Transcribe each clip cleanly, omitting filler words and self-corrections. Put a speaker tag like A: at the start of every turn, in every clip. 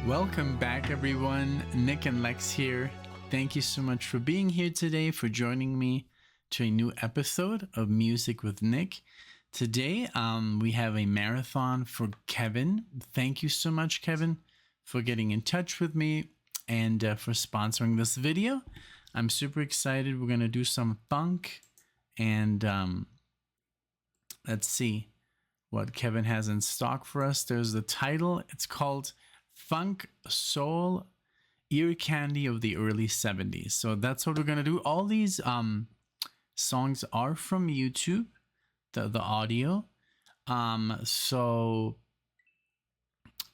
A: Welcome back, everyone. NicknLex here. Thank you so much for being here today, for joining me to a new episode of Music with Nick. Today, we have a marathon for Kevin. Thank you so much, Kevin, for getting in touch with me and for sponsoring this video. I'm super excited. We're going to do some funk and let's see what Kevin has in stock for us. There's the title. It's called Funk Soul Ear Candy of the Early 70s. So that's what we're going to do. All these songs are from YouTube, the audio. So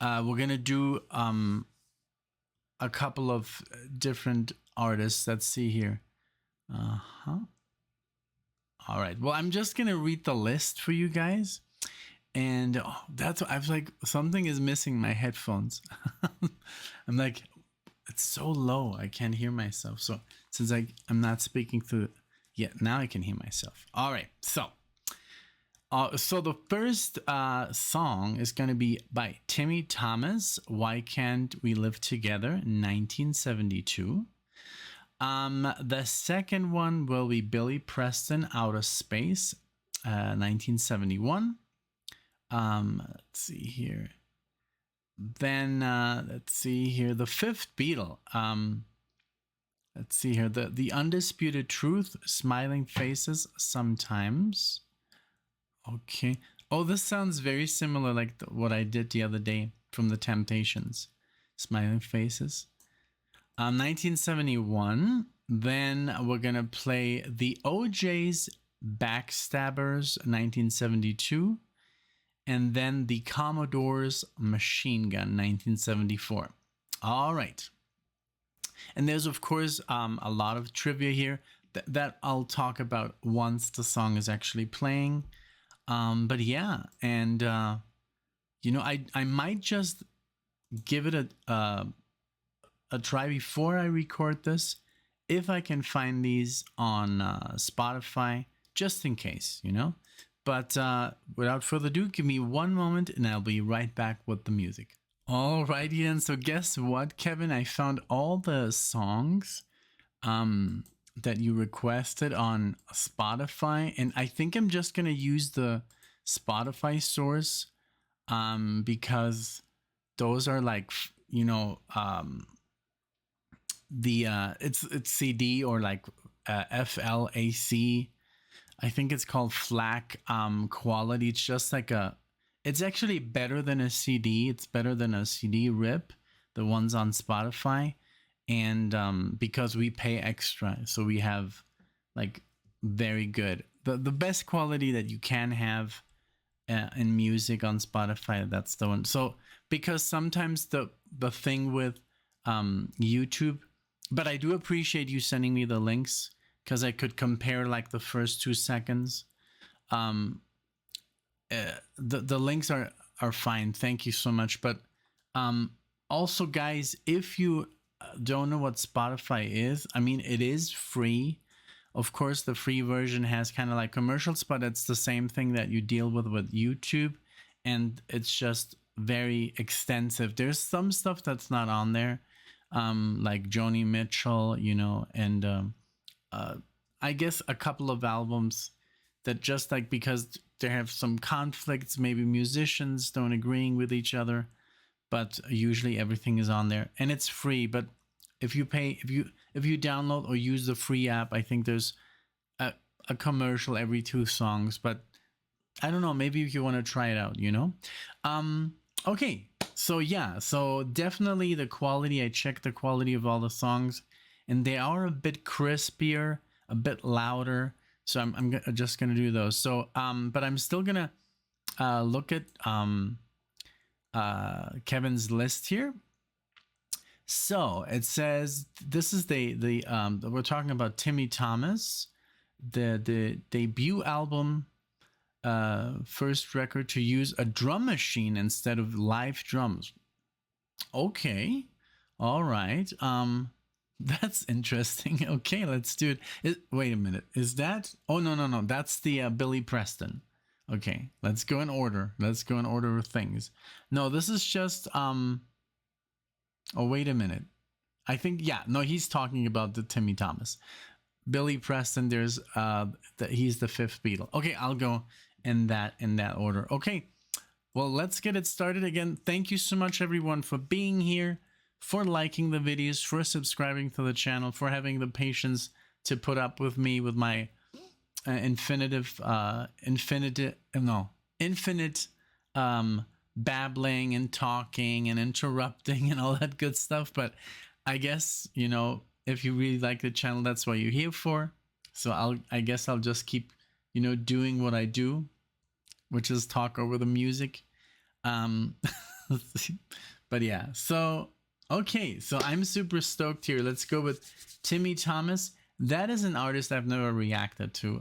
A: we're going to do a couple of different artists. Let's see here. All right. Well, I'm just going to read the list for you guys. And that's what I was like, something is missing my headphones. I'm like, it's so low. I can't hear myself. So since I'm not speaking through, now I can hear myself. All right. So the first song is going to be by Timmy Thomas. Why Can't We Live Together? 1972. The second one will be Billy Preston, Outa-Space, 1971. Let's see here. Then let's see here. The fifth Beatle. Let's see here. The Undisputed Truth, Smiling Faces Sometimes. Okay. Oh, this sounds very similar like what I did the other day from the Temptations. Smiling Faces. 1971. Then we're gonna play the OJ's Backstabbers, 1972. And then the Commodores Machine Gun, 1974. All right. And there's, of course, a lot of trivia here that I'll talk about once the song is actually playing. But yeah, and, you know, I might just give it a try before I record this, if I can find these on Spotify, just in case, you know. But without further ado, give me one moment and I'll be right back with the music. Alrighty then, so guess what, Kevin? I found all the songs that you requested on Spotify, and I think I'm just gonna use the Spotify source because those are like, you know, it's CD or like FLAC. I think it's called FLAC quality. It's just like it's actually better than a CD. It's better than a CD rip, the ones on Spotify. And because we pay extra, so we have like very good, the best quality that you can have in music on Spotify. That's the one. So because sometimes the thing with YouTube, but I do appreciate you sending me the links, because I could compare like the first 2 seconds. The links are fine. Thank you so much. But also, guys, if you don't know what Spotify is, I mean, it is free. Of course, the free version has kind of like commercials, but it's the same thing that you deal with YouTube. And it's just very extensive. There's some stuff that's not on there, like Joni Mitchell, you know, and I guess a couple of albums that just like, because they have some conflicts, maybe musicians don't agreeing with each other, but usually everything is on there and it's free. But if you pay, if you download or use the free app, I think there's a commercial every 2 songs, but I don't know, maybe if you want to try it out, you know? Okay. So yeah, so definitely the quality, I checked the quality of all the songs, and they are a bit crispier, a bit louder. So I'm just gonna do those. So but I'm still gonna look at Kevin's list here. So it says this is the we're talking about Timmy Thomas, the debut album, first record to use a drum machine instead of live drums. Okay, all right. That's interesting. Okay, let's do it. Wait a minute. Is that? Oh, no. That's the Billy Preston. Okay, let's go in order. Let's go in order of things. No, this is just Oh, wait a minute. I think, yeah, no, he's talking about the Timmy Thomas. Billy Preston, there's he's the fifth Beatle. Okay, I'll go in that order. Okay, well, let's get it started again. Thank you so much, everyone, for being here, for liking the videos, for subscribing to the channel, for having the patience to put up with me with my infinite babbling and talking and interrupting and all that good stuff. But I guess, you know, if you really like the channel, that's what you're here for. So I guess I'll just keep, you know, doing what I do, which is talk over the music. But yeah, so okay, so I'm super stoked here. Let's go with Timmy Thomas. That is an artist I've never reacted to.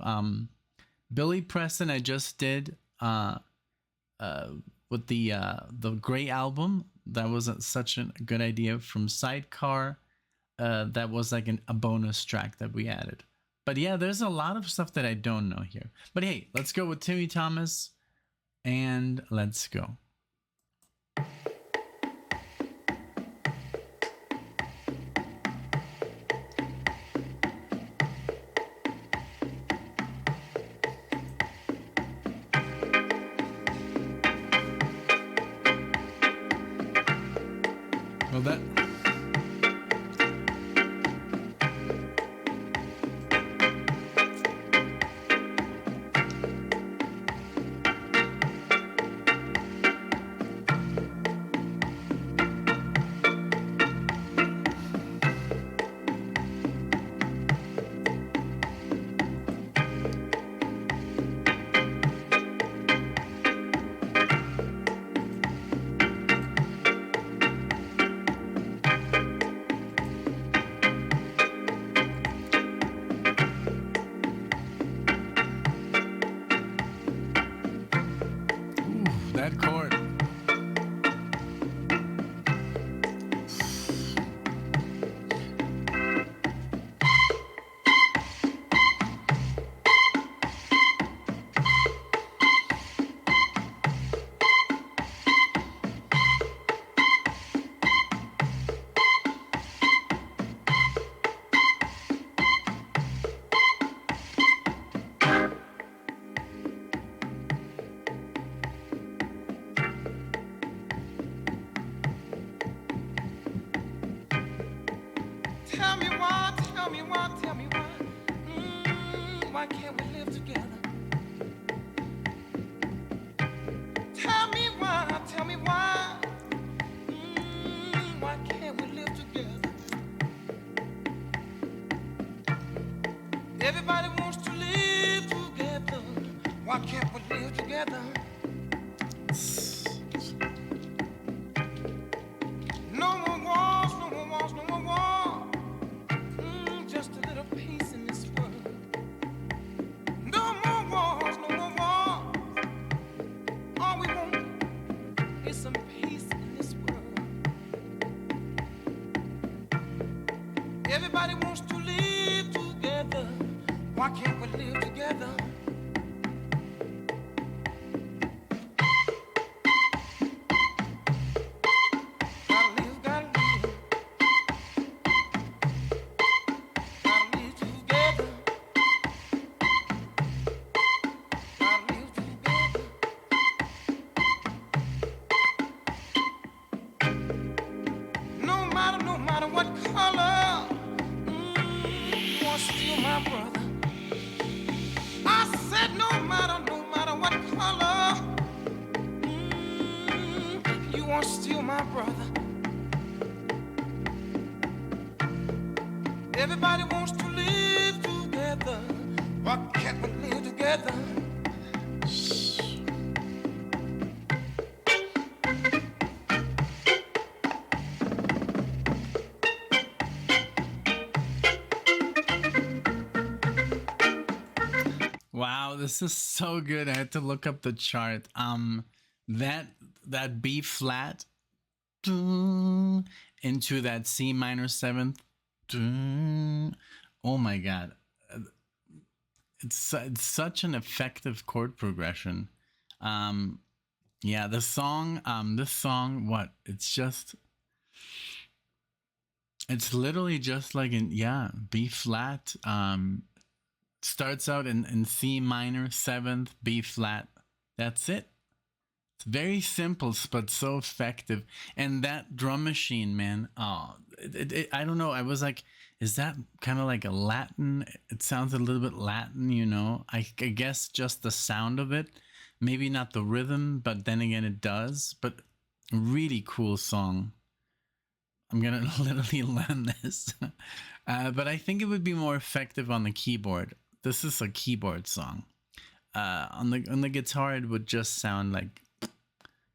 A: Billy Preston I just did with the Grey album. That was such a good idea from Sidecar. That was like a bonus track that we added. But yeah, there's a lot of stuff that I don't know here. But hey, let's go with Timmy Thomas and let's go. Well, that... that chord.
B: Tell me why, tell me why, tell me why. Why can't we live together? Tell me why, tell me why. Why can't we live together? Everybody wants to live together. Why can't we live together? No more wars, no more wars, no more wars. Just a little peace in this world. No more wars, no more wars. All we want is some peace in this world. Everybody wants to live together. Why can't we live together? No matter what color, you want to steal my brother. I said no matter what color, you want to steal my brother. Everybody wants to live together. Why can't we live together?
A: Wow, this is so good. I had to look up the chart. That B flat into that C minor seventh. Oh my god. It's such an effective chord progression. Yeah, this song, what? It's just It's literally just like in, yeah, B flat. Starts out in C minor, 7th, B flat. That's it. It's very simple, but so effective. And that drum machine, man. Oh, I don't know. I was like, is that kind of like a Latin? It sounds a little bit Latin, you know? I guess just the sound of it. Maybe not the rhythm, but then again, it does. But really cool song. I'm gonna literally learn this. But I think it would be more effective on the keyboard. This is a keyboard song. On the guitar, it would just sound like,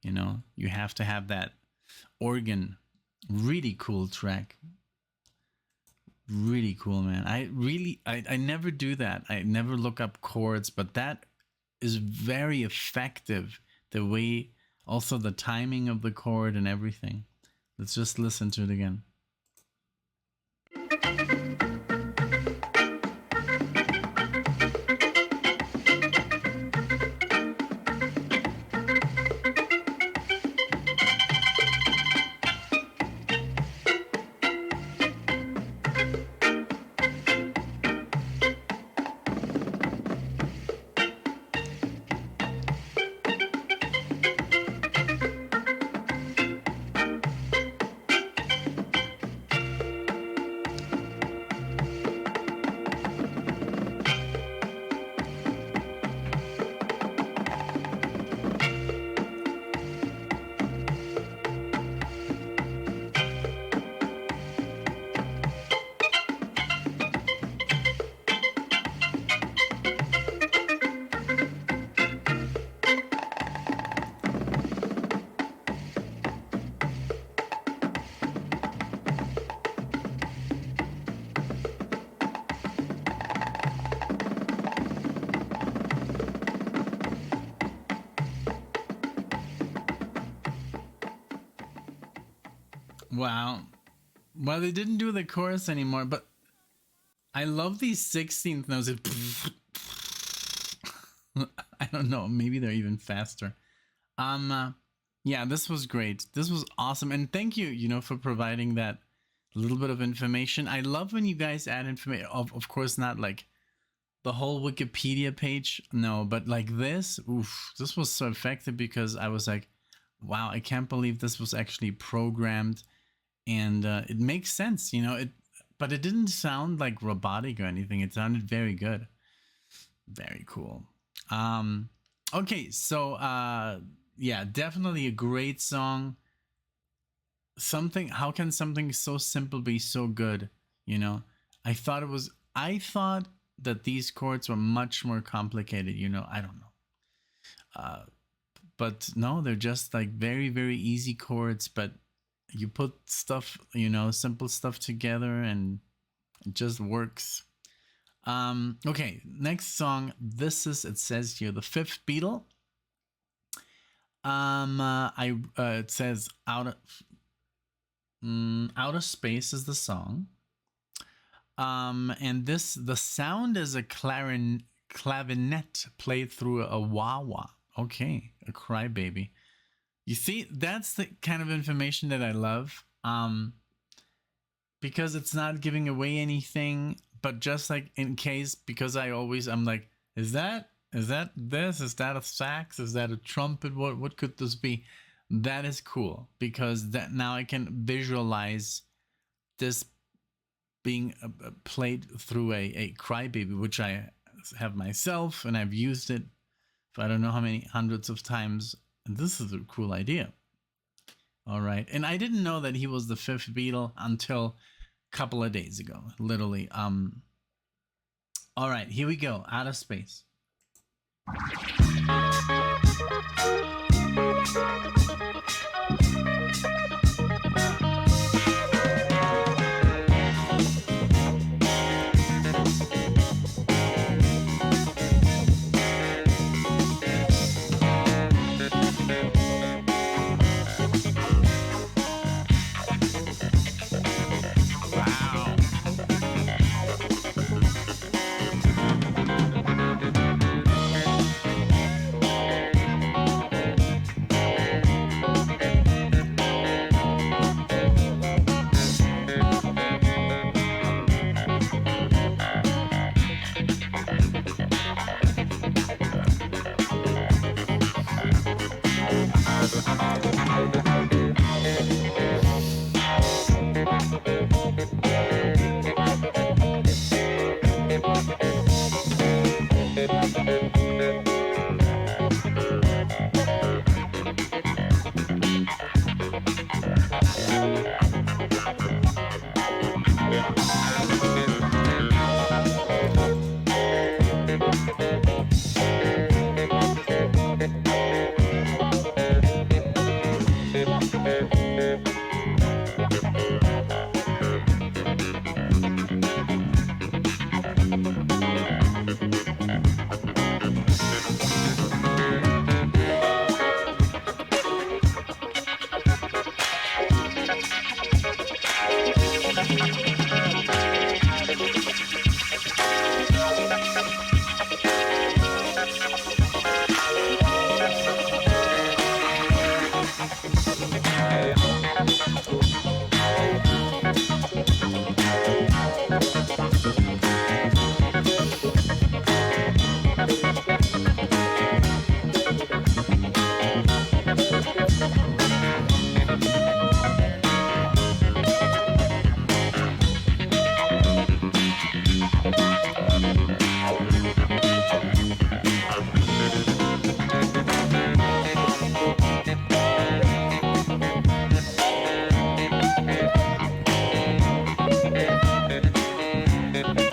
A: you know, you have to have that organ. Really cool track. Really cool, man. I never do that. I never look up chords, but that is very effective. The way, also the timing of the chord and everything. Let's just listen to it again. Wow. Well, they didn't do the chorus anymore, but I love these 16th notes. I don't know. Maybe they're even faster. Yeah, this was great. This was awesome. And thank you, you know, for providing that little bit of information. I love when you guys add information. Of course, not like the whole Wikipedia page. No, but like this, oof, this was so effective because I was like, wow, I can't believe this was actually programmed. And it makes sense, you know, but it didn't sound like robotic or anything. It sounded very good. Very cool. Okay, so yeah, definitely a great song. How can something so simple be so good? You know, I thought that these chords were much more complicated, you know, I don't know. But no, they're just like very, very easy chords, but you put stuff, you know, simple stuff together and it just works. Okay, next song. It says here, the Fifth Beatle. It says Outa-Space is the song. And the sound is a clavinet played through a wah-wah. Okay, a crybaby. You see, that's the kind of information that I love. Because it's not giving away anything, but just like in case, because I'm like, is that this? Is that a sax? Is that a trumpet? What could this be? That is cool because that now I can visualize this being played through a crybaby, which I have myself and I've used it for I don't know how many hundreds of times. And this is a cool idea. All right. And I didn't know that he was the fifth Beatle until a couple of days ago, literally. All right, here we go. Outa-Space.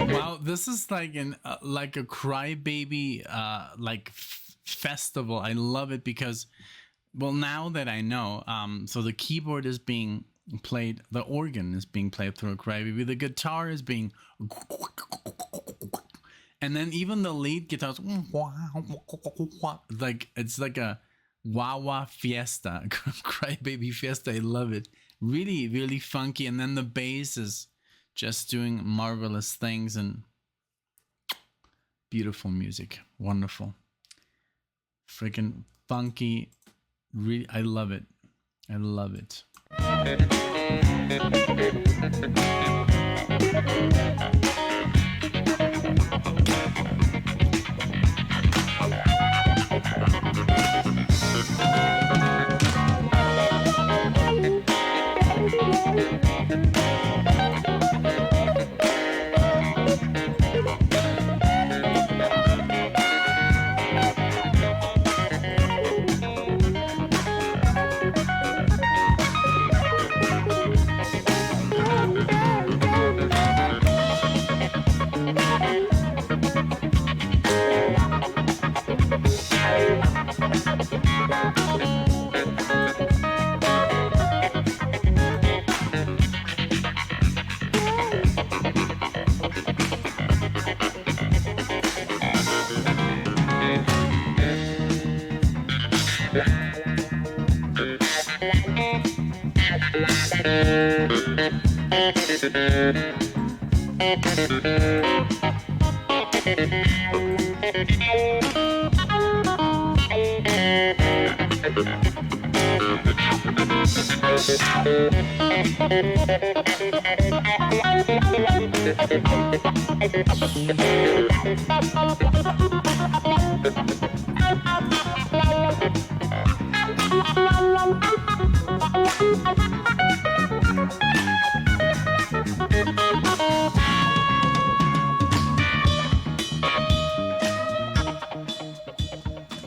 A: Wow, this is like a crybaby festival. I love it because, well, now that I know, so the keyboard is being played, the organ is being played through a crybaby, the guitar is being, and then even the lead guitars, like it's like a wah wah fiesta, crybaby fiesta. I love it. Really, really funky, and then the bass is just doing marvelous things and beautiful music. Wonderful. Freaking funky. Really, I love it. I love it.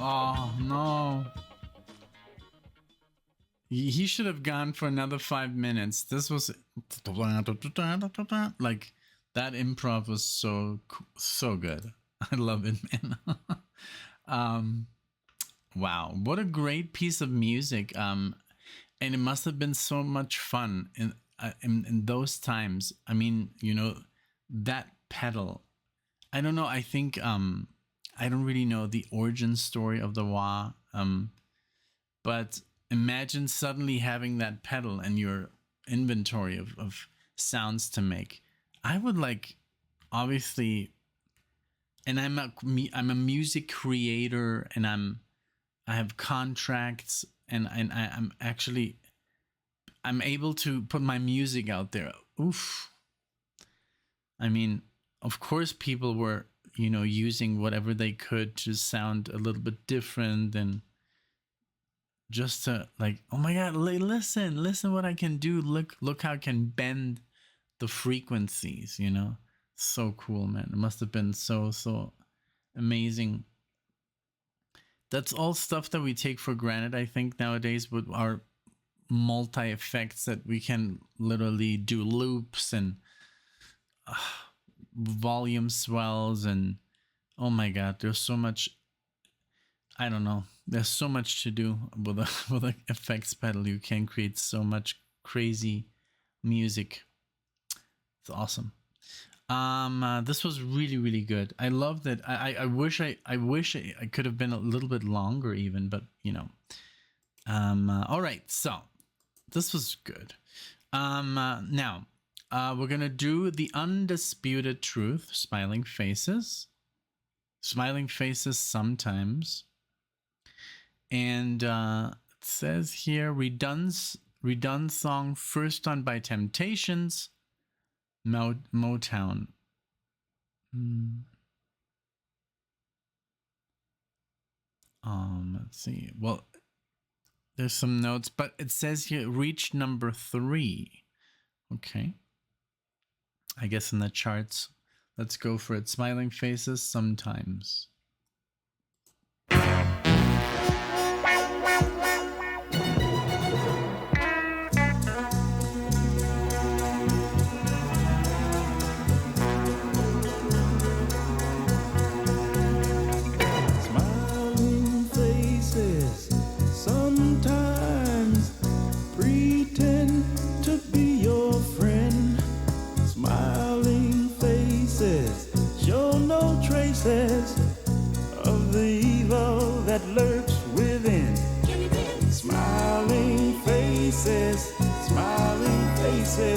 A: Oh no. He should have gone for another 5 minutes. This was like that improv was so good. I love it, man. Wow, what a great piece of music. And it must have been so much fun in those times. I mean, you know, that pedal. I don't know. I think I don't really know the origin story of the wah. But imagine suddenly having that pedal and your inventory of sounds to make. I would like, obviously, and I'm a music creator, and I have contracts, and I'm able to put my music out there. Oof. I mean, of course, people were, you know, using whatever they could to sound a little bit different, and just to like, oh my god, listen what I can do. Look how I can bend the frequencies, you know. So cool, man. It must have been so amazing. That's all stuff that we take for granted, I think, nowadays, with our multi effects, that we can literally do loops and volume swells, and oh my god, there's so much. I don't know. There's so much to do with a with an effects pedal. You can create so much crazy music. It's awesome. This was really good. I love that. I wish I could have been a little bit longer even, but you know. All right, so this was good. Now we're gonna do the Undisputed Truth, smiling faces sometimes, and it says here redone song first done by Temptations, Motown. Let's see. Well, there's some notes, but it says here reached number 3. Okay. I guess in the charts. Let's go for it. Smiling faces sometimes.
B: Of the evil that lurks within. Smiling faces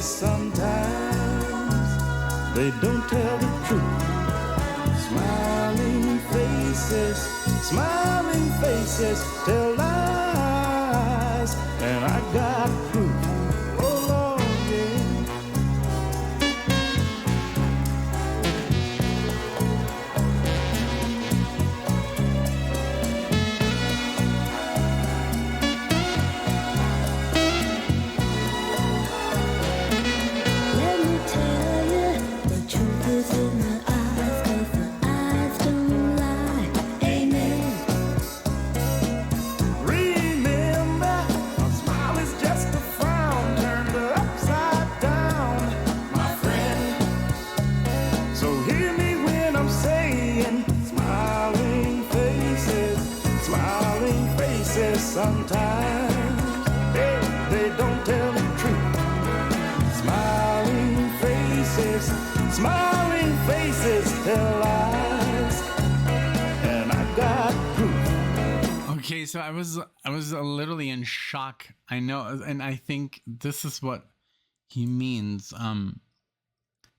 B: sometimes they don't tell the truth. Smiling faces tell lies, and I got proof. Oh Lord, yeah. Sometimes they don't tell the truth. Smiling faces tell lies, and I got proof.
A: Okay, so I was literally in shock. I know, and I think this is what he means.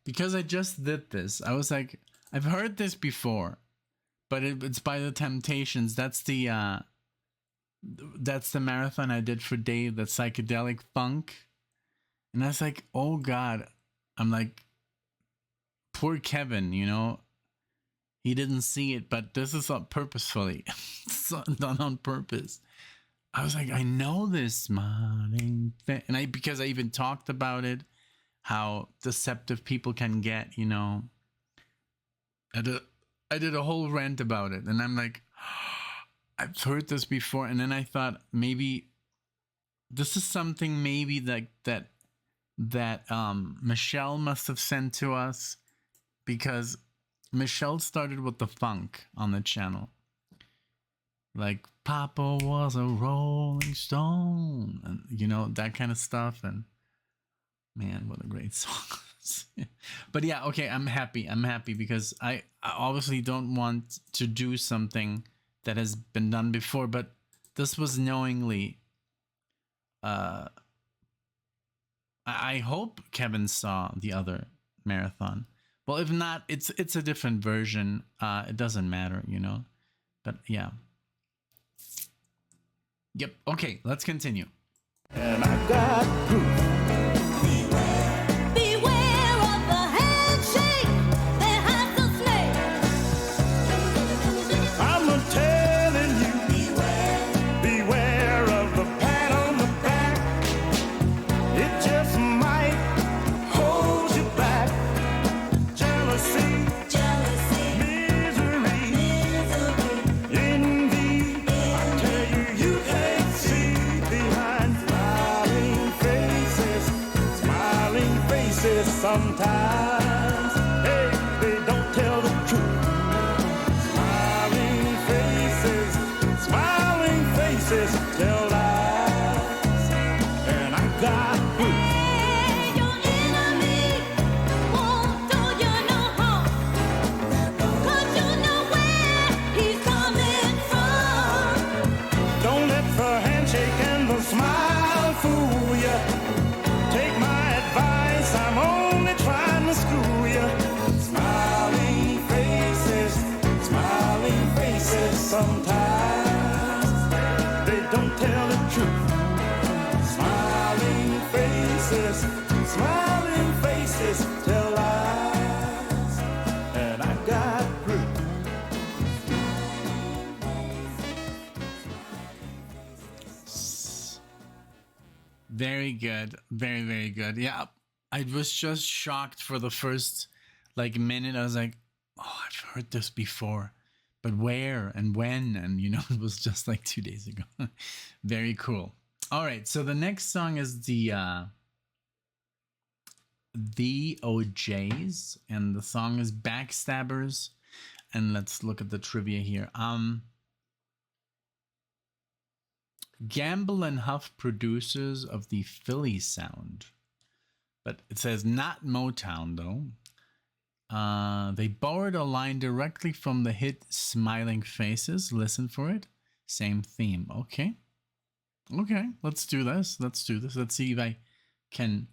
A: Because I just did this, I was like, I've heard this before, but it's by the Temptations. That's the marathon I did for Dave, that psychedelic funk. And I was like, oh God. I'm like, poor Kevin, you know, he didn't see it, but this is not purposefully. It's done on purpose. I was like, I know this smiling thing. And because I even talked about it, how deceptive people can get, you know. I did a whole rant about it, and I'm like, I've heard this before. And then I thought maybe this is something maybe that Michelle must have sent to us, because Michelle started with the funk on the channel, like Papa was a Rolling Stone, and you know, that kind of stuff. And man, what a great song. But yeah, okay, I'm happy because I obviously don't want to do something that has been done before, but this was knowingly. I hope Kevin saw the other marathon. Well, if not, it's a different version. It doesn't matter, you know. But yeah. Yep. Okay, let's continue.
B: And I got proof. Beware of the handshake that has the snake. I'm telling you, beware of sometimes, hey, they don't tell the truth. Smiling faces tell lies, and I got proof.
C: Hey, your enemy won't do you no harm, 'cause you know where he's coming from.
B: Don't let the handshake and the smile fool you. Take my advice, I'm only trying to school you. Smiling faces sometimes, they don't tell the truth. Smiling faces tell lies, and I got proof.
A: Very good. Very, very good. Yeah. I was just shocked for the first like minute. I was like, oh, I've heard this before. But where and when? And you know, it was just like 2 days ago. Very cool. All right. So the next song is the OJs, and the song is Backstabbers. And let's look at the trivia here. Gamble and Huff, producers of the Philly sound, but it says not Motown though. They borrowed a line directly from the hit Smiling Faces. Listen for it. Same theme. Okay. Let's do this. Let's see if I can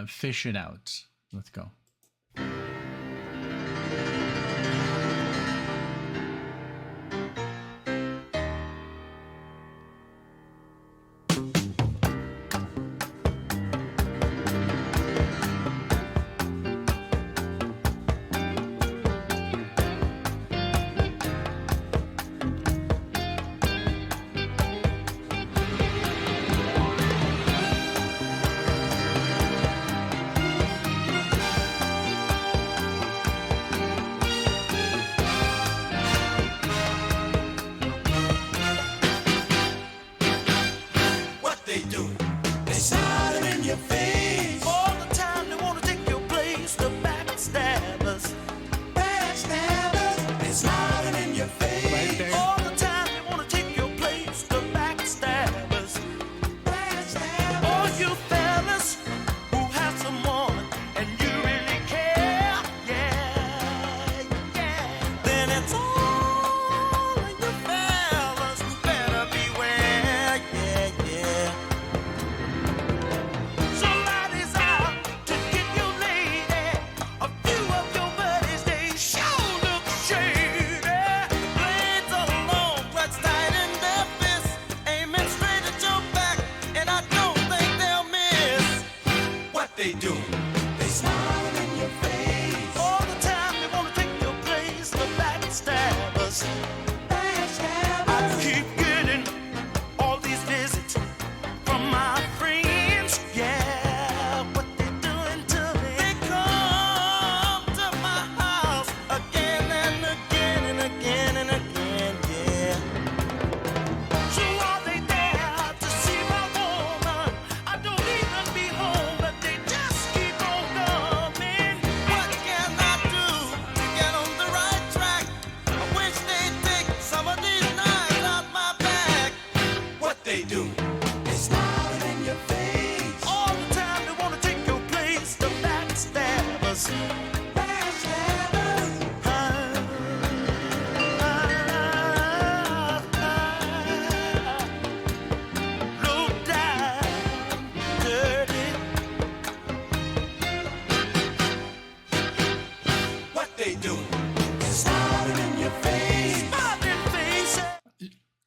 A: fish it out. Let's go.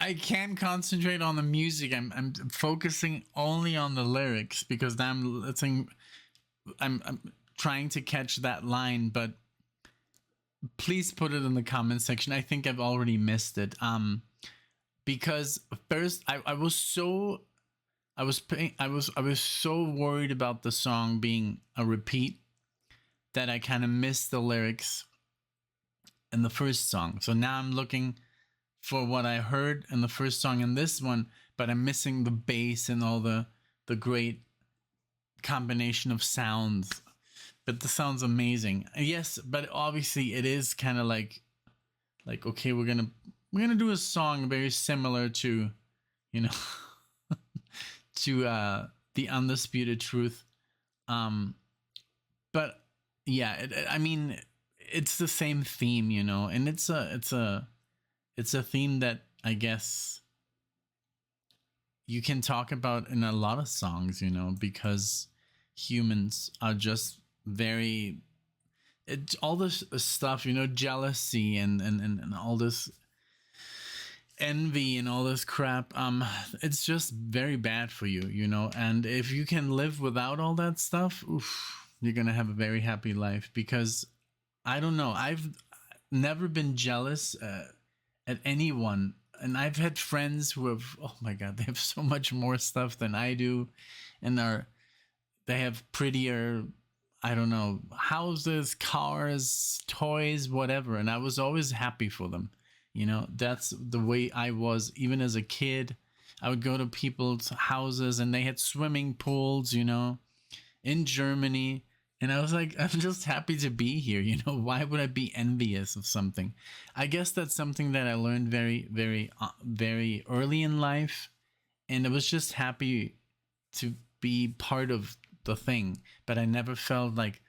A: I can't concentrate on the music. I'm focusing only on the lyrics because I'm trying to catch that line, but please put it in the comment section. I think I've already missed it. Because first I was so worried about the song being a repeat that I kind of missed the lyrics in the first song. So now I'm looking for what I heard in the first song in this one, but I'm missing the bass and all the great combination of sounds, but the sound's amazing. Yes, but obviously it is kind of like okay, we're gonna do a song very similar to, you know, to the Undisputed Truth. But yeah, I mean, it's the same theme, you know, and it's a theme that I guess you can talk about in a lot of songs, you know, because humans are just very, all this stuff, you know, jealousy and all this envy and all this crap, it's just very bad for you, you know. And if you can live without all that stuff, oof, you're gonna have a very happy life. Because I don't know, I've never been jealous at anyone, and I've had friends who have, oh my god, they have so much more stuff than I do, and they have prettier, I don't know, houses, cars, toys, whatever, and I was always happy for them. You know, that's the way I was even as a kid. I would go to people's houses and they had swimming pools, you know, in Germany. And I was like, I'm just happy to be here. You know, why would I be envious of something? I guess that's something that I learned very, very, very early in life. And I was just happy to be part of the thing. But I never felt like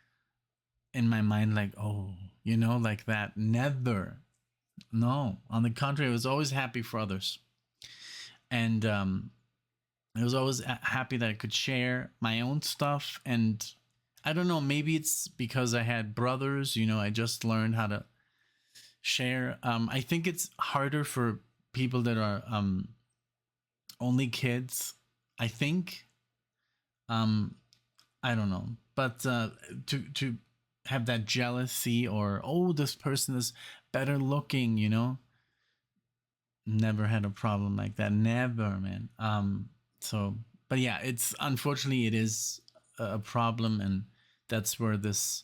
A: in my mind, like, oh, you know, like that. Never. No, on the contrary, I was always happy for others. And I was always happy that I could share my own stuff. And I don't know, maybe it's because I had brothers, you know, I just learned how to share. I think it's harder for people that are only kids, I think. I don't know. But to have that jealousy or, oh, this person is better looking, you know, never had a problem like that. Never, man. So, but yeah, it's, unfortunately it is a problem, and that's where this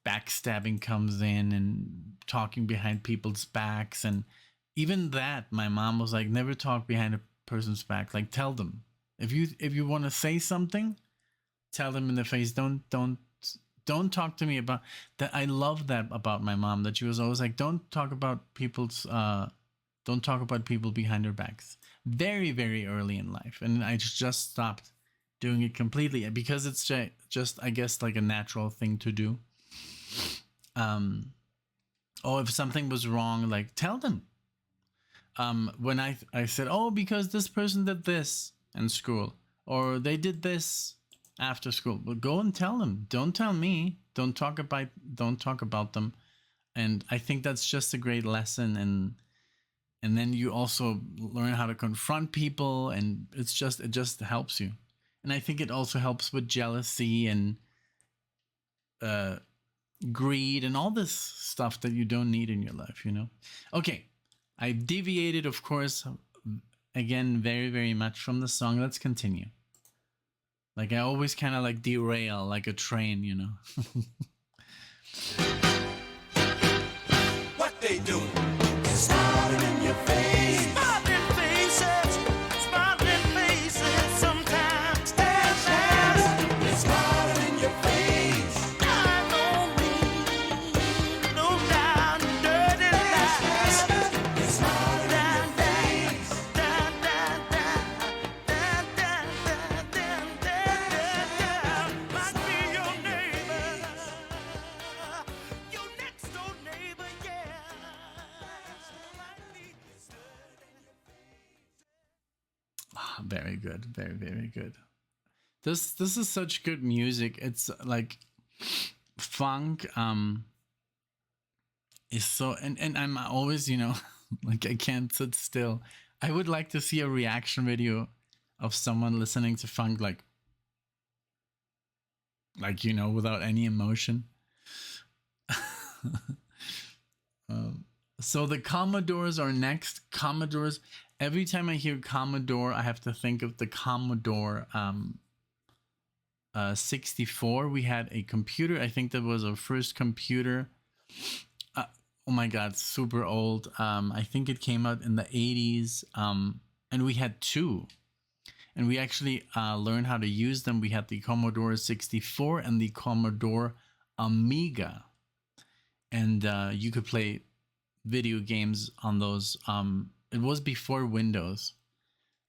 A: backstabbing comes in and talking behind people's backs. And even that, my mom was like, never talk behind a person's back. Like, tell them if you want to say something, tell them in the face. Don't talk to me about that. I love that about my mom, that she was always like, don't talk about people behind their backs. Very, very early in life. And I just stopped doing it completely because it's just, I guess, like a natural thing to do. Or if something was wrong, like, tell them. When I said, oh, because this person did this in school, or they did this after school, well, go and tell them. Don't tell me. Don't talk about them. And I think that's just a great lesson. And then you also learn how to confront people, and it just helps you. And I think it also helps with jealousy and greed and all this stuff that you don't need in your life, you know. Okay, I deviated, of course, again, very, very much from the song. Let's continue. Like, I always kind of like derail like a train, you know.
B: What they do? Smiling in your face. Smiling faces. Smiling faces. Sometimes. They're smiling in your face. I don't mean no down dirty lies. They're smiling in your face. Down, down, down, down, down, down, down, down. Might be your neighbor. Your next door neighbor, yeah.
A: Very good, very, very good. This is such good music. It's like funk is so, and I'm always, you know, like, I can't sit still. I would like to see a reaction video of someone listening to funk, like, you know, without any emotion. So the Commodores are next. Commodores. Every time I hear Commodore, I have to think of the Commodore 64. We had a computer. I think that was our first computer. Oh my god, super old. I think it came out in the 80s. And we had two. and we actually learned how to use them. We had the Commodore 64 and the Commodore Amiga, and you could play video games on those. It was before Windows,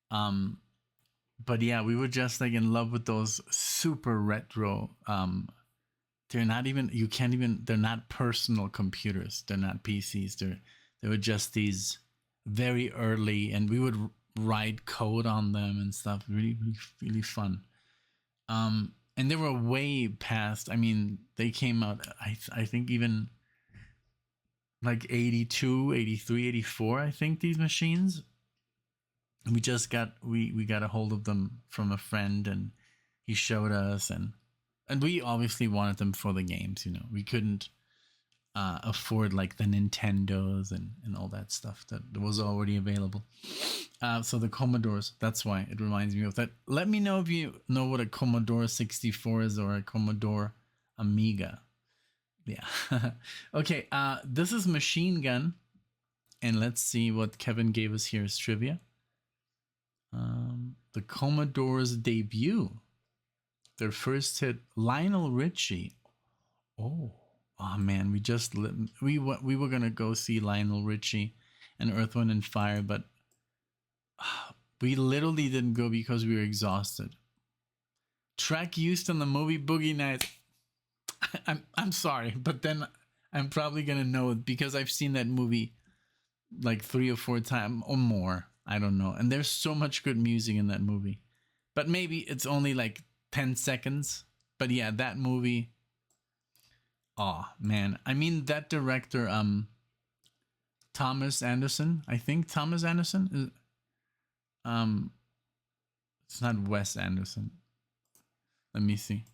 A: but yeah, we were just like in love with those super retro. They're not even, you can't even, they're not personal computers, they're not PCs, they were just these very early, and we would write code on them and stuff. Really, really, really fun. And they were way past, I mean, they came out, I think even like 82, 83, 84, I think, these machines. We just got, we got a hold of them from a friend, and he showed us, and we obviously wanted them for the games, you know. We couldn't afford like the Nintendos and all that stuff that was already available. So the Commodores, that's why it reminds me of that. Let me know if you know what a Commodore 64 is or a Commodore Amiga. Yeah. Okay, this is Machine Gun. And let's see what Kevin gave us here as trivia. The Commodore's debut. Their first hit, Lionel Richie. Oh man, we were gonna go see Lionel Richie and Earth, Wind and Fire, but we literally didn't go because we were exhausted. Track used in the movie Boogie Nights. I'm sorry, but then I'm probably gonna know it because I've seen that movie like 3 or 4 times or more. I don't know. And there's so much good music in that movie. But maybe it's only like 10 seconds. But yeah, that movie. Oh man. I mean, that director, Thomas Anderson. I think Thomas Anderson is, it's not Wes Anderson. Let me see.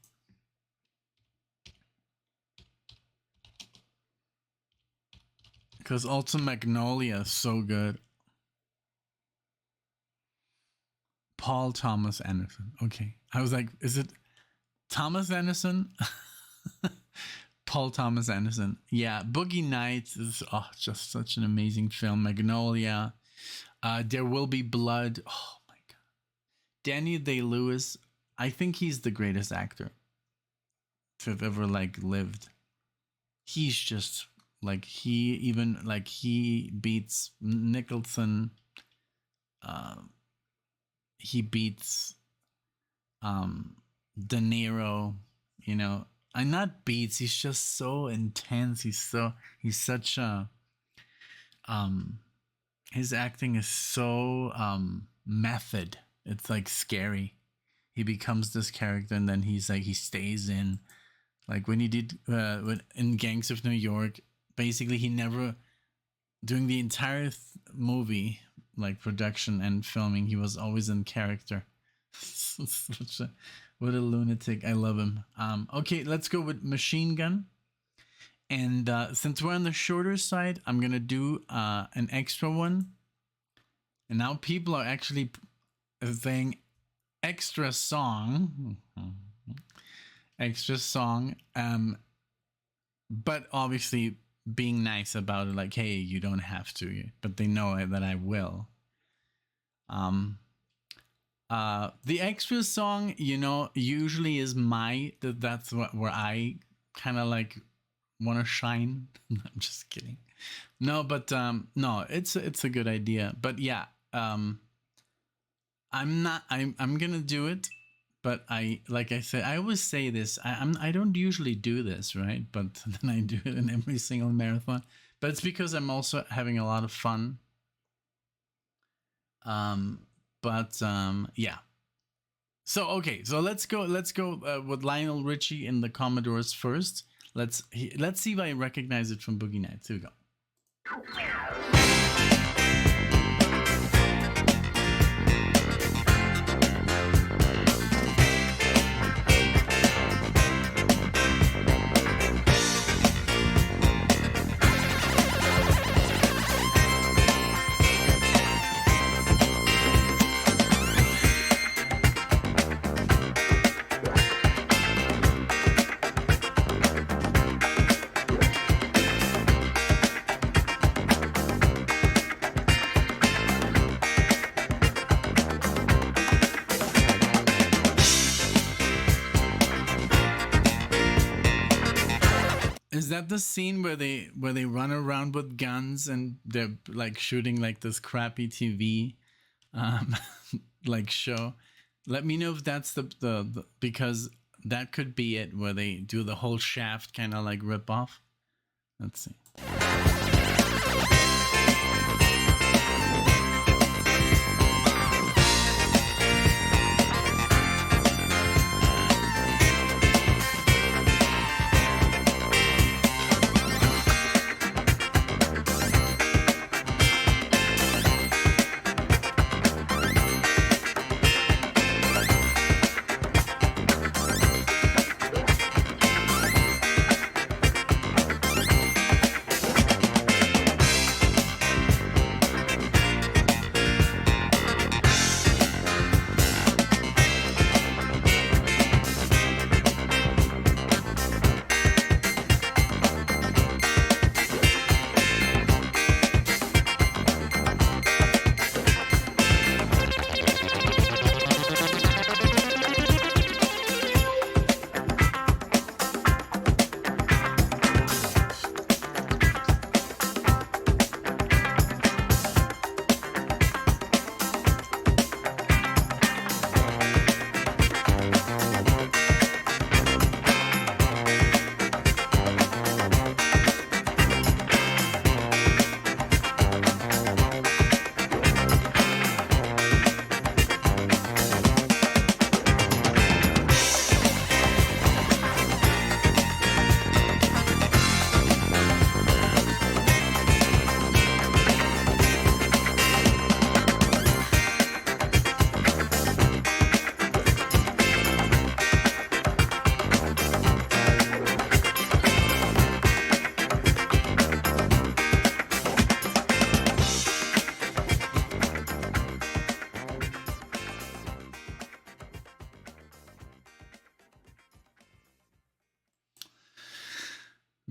A: Because also Magnolia is so good. Paul Thomas Anderson. Okay. I was like, is it Thomas Anderson? Paul Thomas Anderson. Yeah, Boogie Nights is just such an amazing film. Magnolia. There Will Be Blood. Oh my god. Daniel Day-Lewis. I think he's the greatest actor to have ever like lived. He's just like, he beats Nicholson. He beats De Niro, you know. And not beats, he's just so intense. He's such a his acting is so method. It's like scary. He becomes this character, and then he's like, he stays in, like when he did in Gangs of New York. Basically, he never, during the entire movie, like production and filming, he was always in character. What a lunatic. I love him. Okay, let's go with Machine Gun. And since we're on the shorter side, I'm gonna do an extra one. And now people are actually saying extra song. Extra song. But obviously being nice about it, like, hey, you don't have to, but they know that I will. The extra song, you know, usually is that's where I kind of like want to shine. I'm just kidding. No, but no, it's a good idea. But yeah, I'm gonna do it. But like I said, I always say this. I don't usually do this, right? But then I do it in every single marathon. But it's because I'm also having a lot of fun. Yeah. So okay, so let's go with Lionel Richie in the Commodores first. Let's see if I recognize it from Boogie Nights. Here we go. that the scene where they run around with guns and they're like shooting like this crappy TV um like show? Let me know if that's the because that could be it, where they do the whole Shaft kind of like rip off. Let's see.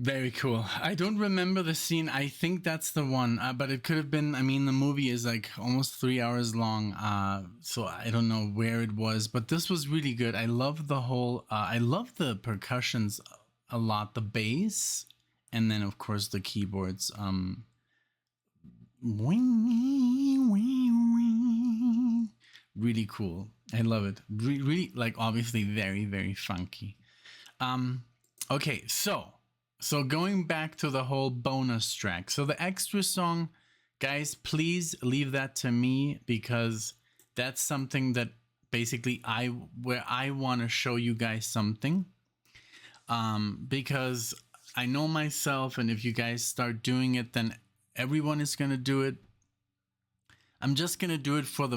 A: Very cool. I don't remember the scene. I think that's the one, but it could have been. I mean, the movie is like almost 3 hours long, so I don't know where it was. But this was really good. I love the whole. I love the percussions a lot. The bass, and then of course the keyboards. Really cool. I love it. Really, like obviously very very funky. Okay, so going back to the whole bonus track. So the extra song, guys, please leave that to me, because that's something that basically I want to show you guys something. Because I know myself, and if you guys start doing it, then everyone is going to do it. I'm just going to do it for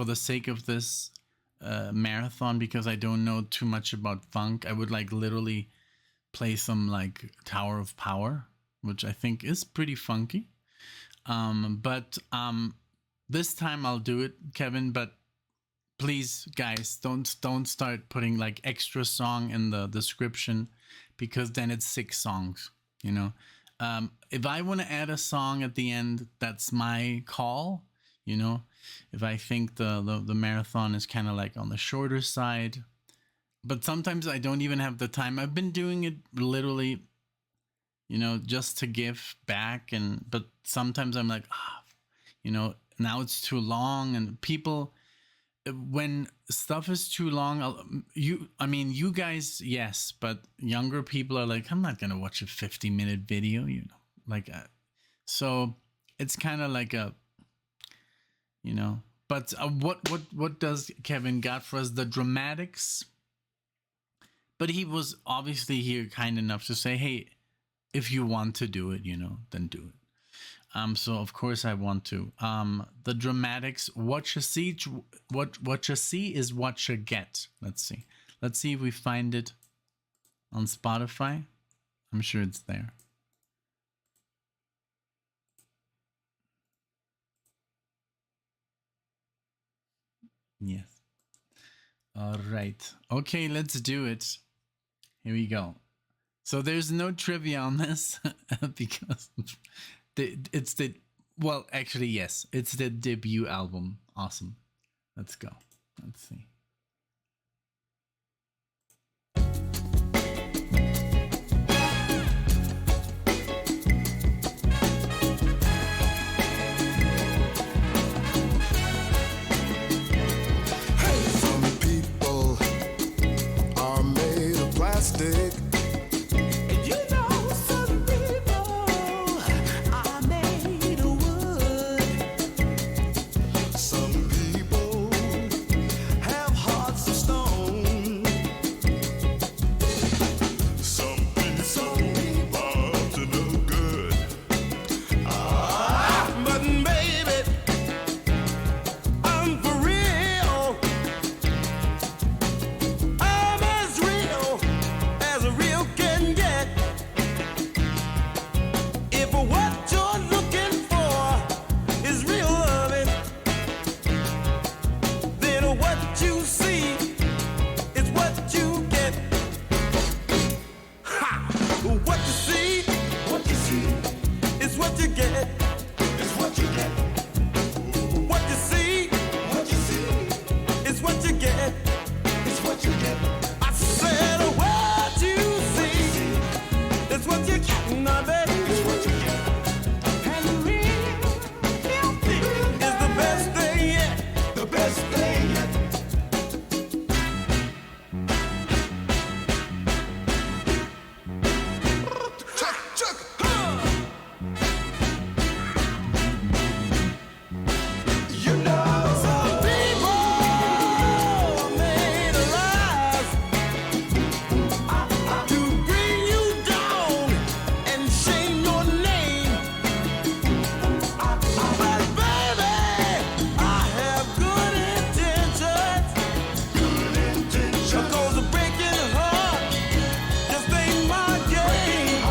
A: the sake of this marathon, because I don't know too much about funk. I would like literally play some like Tower of Power, which I think is pretty funky. But this time I'll do it, Kevin. But please, guys, don't start putting like extra song in the description, because then it's 6 songs. You know, if I want to add a song at the end, that's my call. You know, if I think the marathon is kind of like on the shorter side. But sometimes I don't even have the time. I've been doing it literally, you know, just to give back. But sometimes I'm like, you know, now it's too long. And people, when stuff is too long, I mean, you guys, yes, but younger people are like, I'm not going to watch a 50-minute video, you know, like, so it's kind of like a, you know, but what does Kevin got for us? The dramatics. But he was obviously here kind enough to say, hey, if you want to do it, you know, then do it. So of course I want to. The dramatics, what you see is what you get. Let's see if we find it on Spotify. I'm sure it's there. Yes. All right. Okay, let's do it. Here we go. So there's no trivia on this because it's the, well, actually, yes, it's the debut album. Awesome. Let's go. Let's see.
B: stick. And you know some people are made of wood. Some people have hearts of stone. Some people are up to no good. But baby, I'm for real. I'm as real as a real can get. If what you're looking for is real loving, then what you see is what you get. Ha! What you see is what you get. Is what you get. What you see is what you get. Is what you get. I said what you see is what you get, my baby. Is what you get. And real thing is the best thing yet. The best thing yet. Chuck, You know some people are made alive to bring you down and shame your name. But baby, I have good intentions. Because a breaking heart just ain't my game.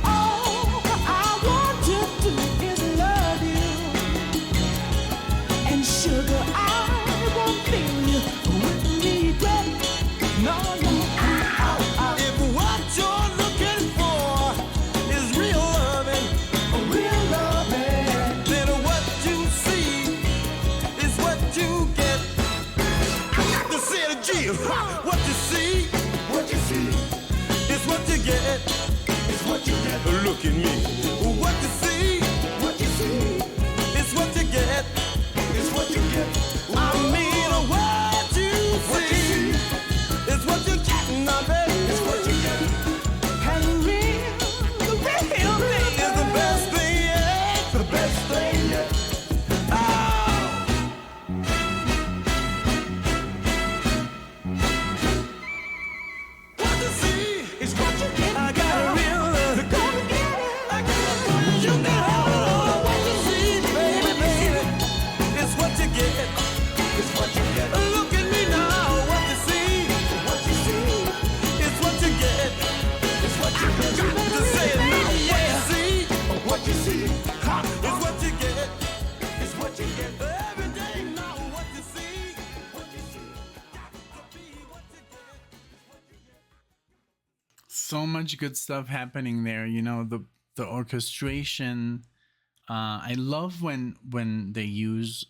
B: All I want to do is love you. And sugar, I won't feel you with regret. No, no. If what you're looking for is real loving, then what you see is what you get. I got to say it again. What you see is what you get. Is what you get. Look at me. What you see is what you get. Is what you get. I mean, what you see is what you get, my baby. Is what you get. And the real thing is the best thing yet. The best thing yet. What you see is what you get. I got a real love. Gonna get it. I got a real. You got all what you see, baby. It's what you get. It's what you get. Look at me now. What you see is what you get. It's what you get. I got to say it now. What you see is what you get. It's what you get. Every day now. What you see got to be what you get.
A: So much good stuff happening there. You know, the orchestration. I love when they use,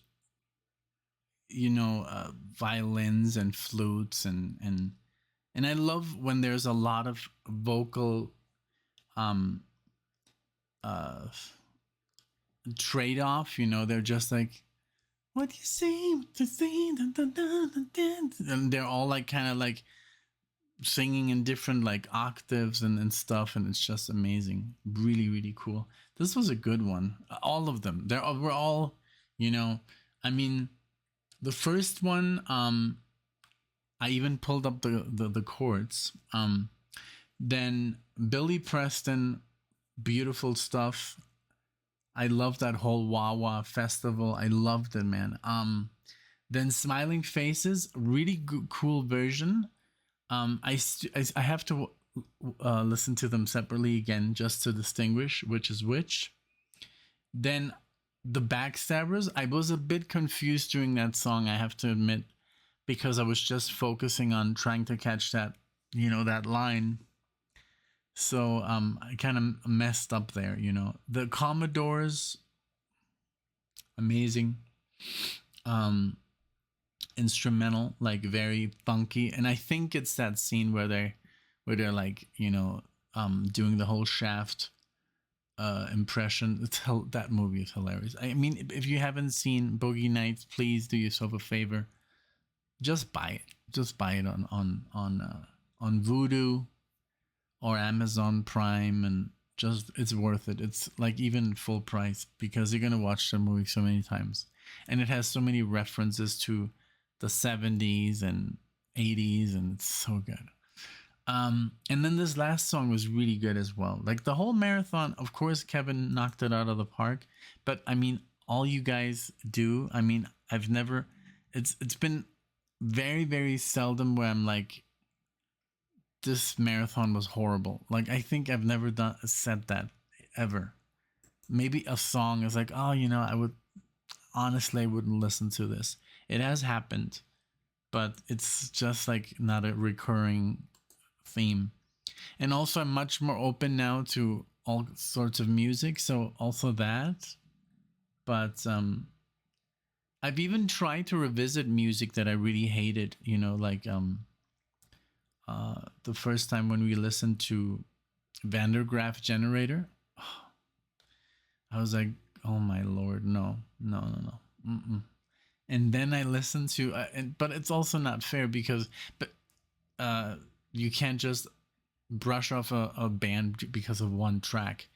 A: you know, violins and flutes and I love when there's a lot of vocal trade off. You know, they're just like, what you seem to see, and they're all like kind of like singing in different like octaves and stuff, and it's just amazing. Really, really cool. This was a good one. All of them. We're all, you know, I mean, the first one, I even pulled up the chords. Then Billy Preston, beautiful stuff. I love that whole Wawa festival. I loved it, man. Then Smiling Faces, really cool version. I have to listen to them separately again just to distinguish which is which. Then the Backstabbers, I was a bit confused during that song, I have to admit, because I was just focusing on trying to catch that, you know, that line. So I kind of messed up there, you know. The Commodores, amazing. Instrumental, like very funky, and I think it's that scene where they're like, you know, doing the whole Shaft impression. That movie is hilarious. I mean, if you haven't seen Boogie Nights, please do yourself a favor, just buy it. Just buy it on Vudu or Amazon Prime, and just it's worth it. It's like even full price because you're gonna watch the movie so many times, and it has so many references to the 70s and 80s, and it's so good. And then this last song was really good as well. Like the whole marathon, of course, Kevin knocked it out of the park. But I mean, all you guys do. I mean, I've never. It's been very, very seldom where I'm like, this marathon was horrible. Like I think I've never said that ever. Maybe a song is like, oh, I would honestly I wouldn't listen to this. It has happened, but it's just like not a recurring theme. And also I'm much more open now to all sorts of music, so also that. But I've even tried to revisit music that I really hated, like the first time when we listened to Vandergraaf Generator, I was like, oh my lord, no. Mm-mm. And then I listened to but it's also not fair because you can't just brush off a band because of one track.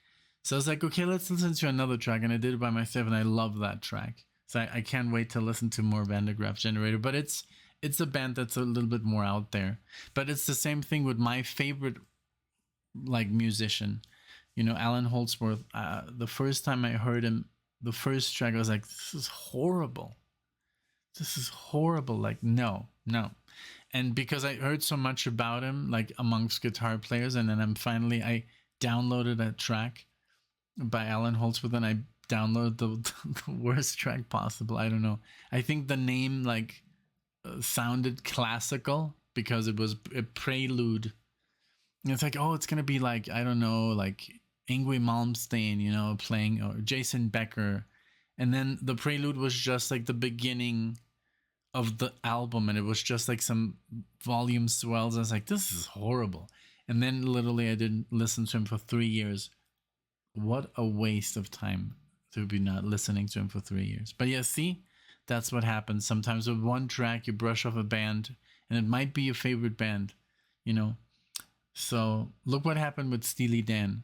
A: So I was like, okay, let's listen to another track, and I did it by myself, and I love that track. So I can't wait to listen to more Vandergraaf Generator. But it's a band that's a little bit more out there. But it's the same thing with my favorite like musician, Alan Holdsworth. The first time I heard him, the first track, I was like, this is horrible. This is horrible. Like, no. And because I heard so much about him, like amongst guitar players, and then I downloaded a track by Alan Holdsworth, and I downloaded the worst track possible. I don't know. I think the name like sounded classical because it was a prelude. And it's like, oh, it's gonna be like, I don't know, like Yngwie Malmsteen, playing, or Jason Becker, and then the prelude was just like the beginning of the album, and it was just like some volume swells. I was like, this is horrible. And then literally I didn't listen to him for 3 years. What a waste of time to be not listening to him for 3 years. But yeah, see, that's what happens. Sometimes with one track, you brush off a band, and it might be your favorite band, So look what happened with Steely Dan,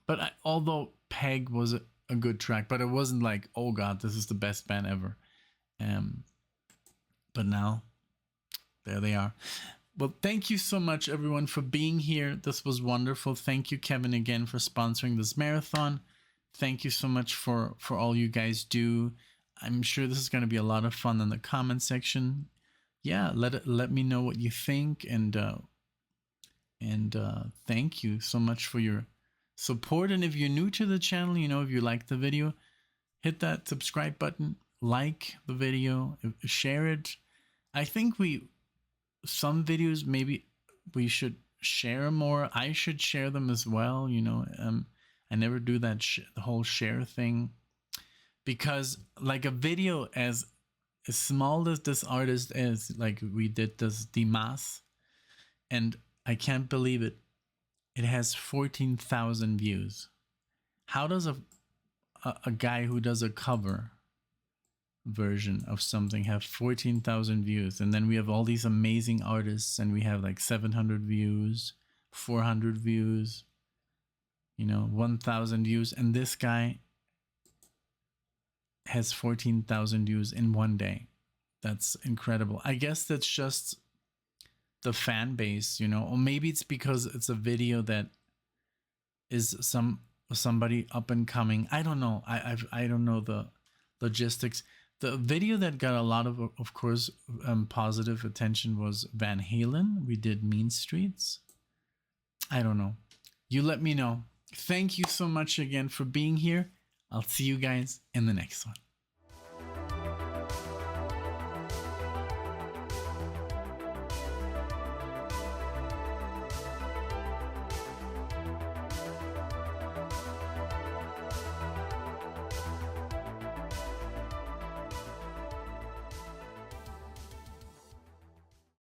A: But although Peg was a good track, but it wasn't like, oh God, this is the best band ever. But now, there they are. Well, thank you so much, everyone, for being here. This was wonderful. Thank you, Kevin, again, for sponsoring this marathon. Thank you so much for all you guys do. I'm sure this is going to be a lot of fun in the comment section. Yeah, let me know what you think, and thank you so much for your support. And if you're new to the channel, if you like the video, hit that subscribe button, like the video, share it. I think some videos maybe we should share more. I should share them as well. I never do that the whole share thing, because like a video as small as this artist is, like we did this Dimas, and I can't believe it. It has 14,000 views. How does a guy who does a cover version of something have 14,000 views? And then we have all these amazing artists, and we have like 700 views, 400 views, 1,000 views, and this guy has 14,000 views in one day. That's incredible. I guess that's just the fan base, or maybe it's because it's a video that is somebody up and coming. I don't know. I don't know the logistics. The video that got a lot of course, positive attention was Van Halen. We did Mean Streets. I don't know. You let me know. Thank you so much again for being here. I'll see you guys in the next one.